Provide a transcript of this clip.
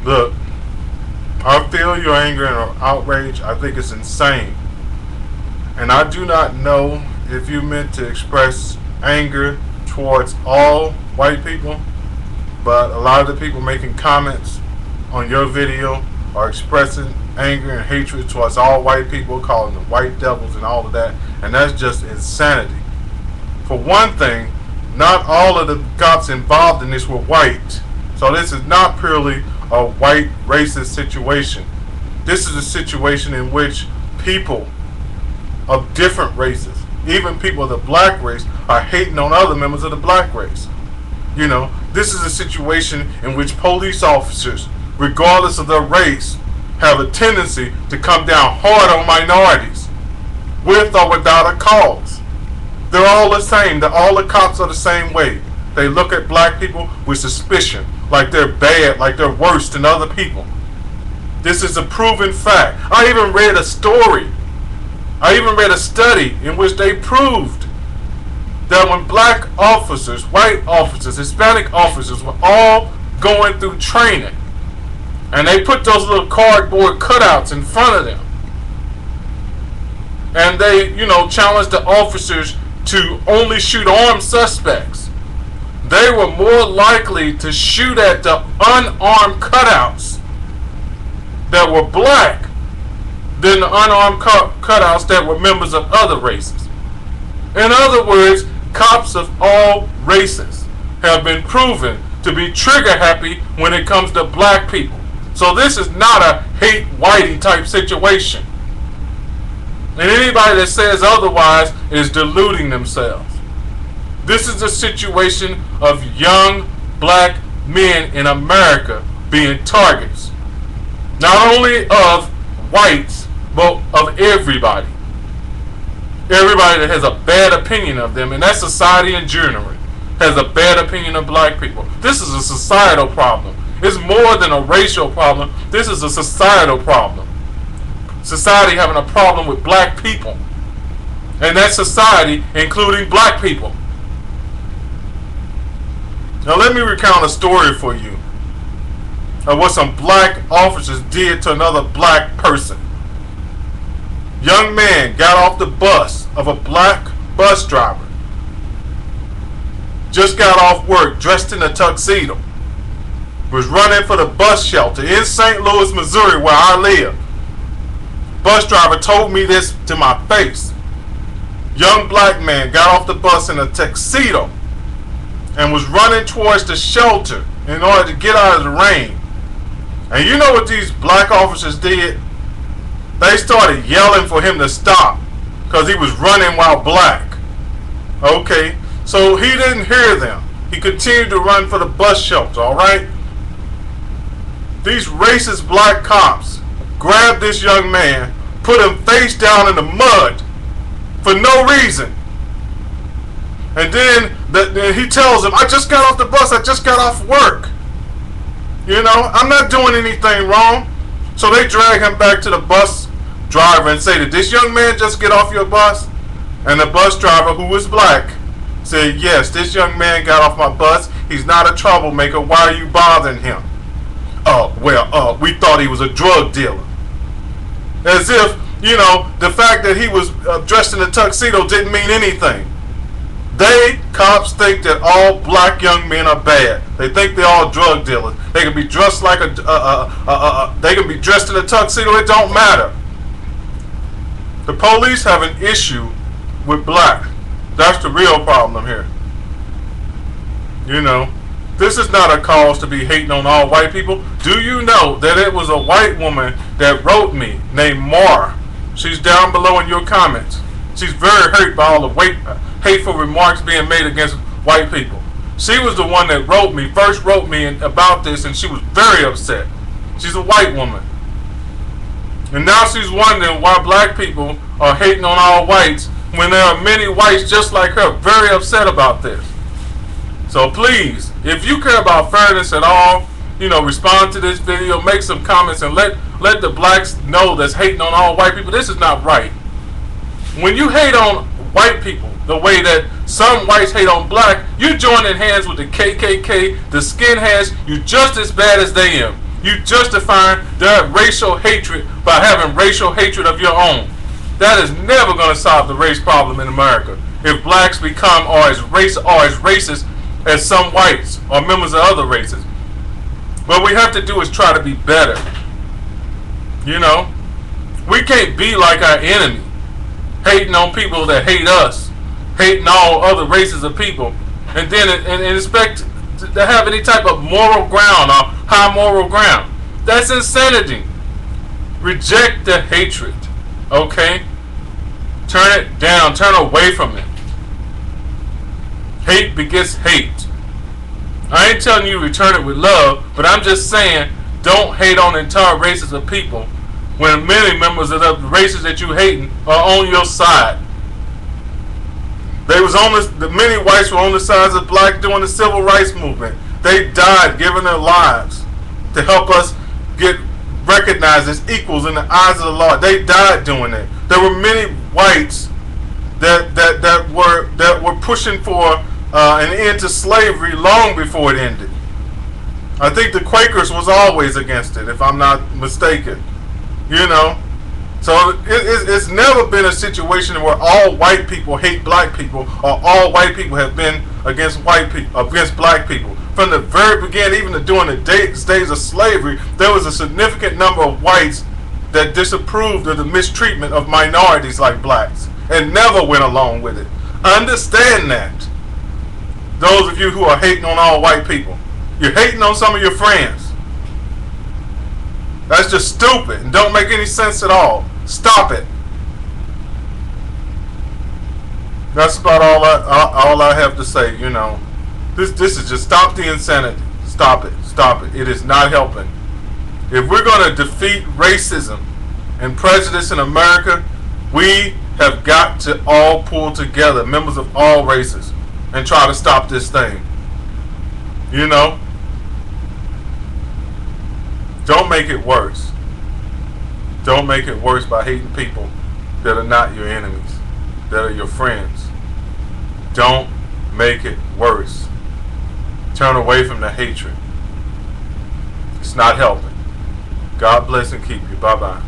Look, I feel your anger and outrage. I think it's insane. And I do not know if you meant to express anger towards all white people, but a lot of the people making comments on your video are expressing anger and hatred towards all white people, calling them white devils and all of that, and that's just insanity. For one thing, not all of the cops involved in this were white, so this is not purely a white racist situation. This is a situation in which people of different races, even people of the black race, are hating on other members of the black race. You know, this is a situation in which police officers, regardless of their race, have a tendency to come down hard on minorities, with or without a cause. They're all the same. All the cops are the same way. They look at black people with suspicion, like they're bad, like they're worse than other people. This is a proven fact. I even read a story. I even read a study in which they proved that when black officers, white officers, Hispanic officers were all going through training, and they put those little cardboard cutouts in front of them, and they, challenged the officers to only shoot armed suspects, they were more likely to shoot at the unarmed cutouts that were black than the unarmed cutouts that were members of other races. In other words, cops of all races have been proven to be trigger happy when it comes to black people. So this is not a hate whitey type situation. And anybody that says otherwise is deluding themselves. This is a situation of young black men in America being targets, not only of whites, but of everybody. Everybody that has a bad opinion of them, and that society in general has a bad opinion of black people. This is a societal problem. It's more than a racial problem. This is a societal problem. Society having a problem with black people, and that society including black people. Now let me recount a story for you of what some black officers did to another black person. Young man got off the bus of a black bus driver. Just got off work, dressed in a tuxedo. Was running for the bus shelter in St. Louis, Missouri, where I live. Bus driver told me this to my face. Young black man got off the bus in a tuxedo and was running towards the shelter in order to get out of the rain. And you know what these black officers did? They started yelling for him to stop because he was running while black. Okay, so he didn't hear them. He continued to run for the bus shelter, alright? These racist black cops grabbed this young man, put him face down in the mud for no reason. And then he tells him, I just got off the bus, I just got off work. I'm not doing anything wrong. So they drag him back to the bus driver and say, did this young man just get off your bus? And the bus driver, who was black, said, yes, this young man got off my bus. He's not a troublemaker. Why are you bothering him? We thought he was a drug dealer. As if, the fact that he was dressed in a tuxedo didn't mean anything. Cops think that all black young men are bad. They think they're all drug dealers. They can be dressed like they can be dressed in a tuxedo. It don't matter. The police have an issue with black. That's the real problem here. This is not a cause to be hating on all white people. Do you know that it was a white woman that wrote me named Mara? She's down below in your comments. She's very hurt by all the hateful remarks being made against white people. She was the one that first wrote me about this, and she was very upset. She's a white woman. And now she's wondering why black people are hating on all whites when there are many whites just like her very upset about this. So please, if you care about fairness at all, respond to this video, make some comments, and let the blacks know that's hating on all white people. This is not right. When you hate on white people the way that some whites hate on black, you're joining hands with the KKK, the skinheads. You're just as bad as they are. You justifying their racial hatred by having racial hatred of your own. That is never going to solve the race problem in America. If blacks become or as racist as some whites or members of other races. What we have to do is try to be better. You know? We can't be like our enemy, hating on people that hate us, hating all other races of people, and then and expect to have any type of moral ground or high moral ground. That's insanity. Reject the hatred. Okay? Turn it down. Turn away from it. Hate begets hate. I ain't telling you return it with love, but I'm just saying don't hate on entire races of people when many members of the races that you hating are on your side. Many whites were on the sides of black during the civil rights movement. They died giving their lives to help us get recognized as equals in the eyes of the law. They died doing it. There were many whites that were pushing for an end to slavery long before it ended. I think the Quakers was always against it, if I'm not mistaken. You know, so it's never been a situation where all white people hate black people, or all white people have been against black people. From the very beginning, even during the days of slavery, there was a significant number of whites that disapproved of the mistreatment of minorities like blacks and never went along with it. Understand that. Those of you who are hating on all white people, you're hating on some of your friends. That's just stupid and don't make any sense at all. Stop it. That's about all I have to say. You know, this is just stop the insanity. Stop it. Stop it. It is not helping. If we're going to defeat racism and prejudice in America, we have got to all pull together, members of all races, and try to stop this thing. You know? Don't make it worse. Don't make it worse by hating people that are not your enemies, that are your friends. Don't make it worse. Turn away from the hatred. It's not helping. God bless and keep you. Bye-bye.